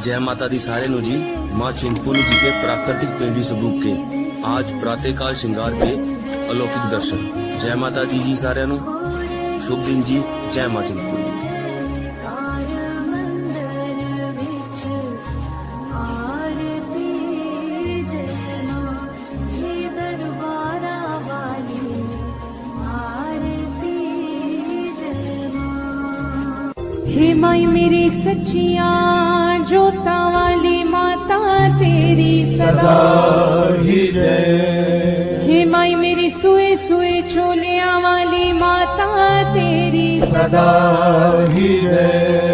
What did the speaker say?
जय माता दी सारे नु जी। माँ चिंतपूर्णी जी के प्राकृतिक पेंडी स्वरूप के आज प्रातःकाल श्रृंगार के अलौकिक दर्शन। जय माता दी जी सारे नु शुभ दिन जी। जय माँ चिंतपूर्णी। हे माई मेरी सच्चिया जोता वाली माता तेरी सदा ही जय। हे माई मेरी सुए सुए चोलिया वाली माता तेरी सदा ही जय।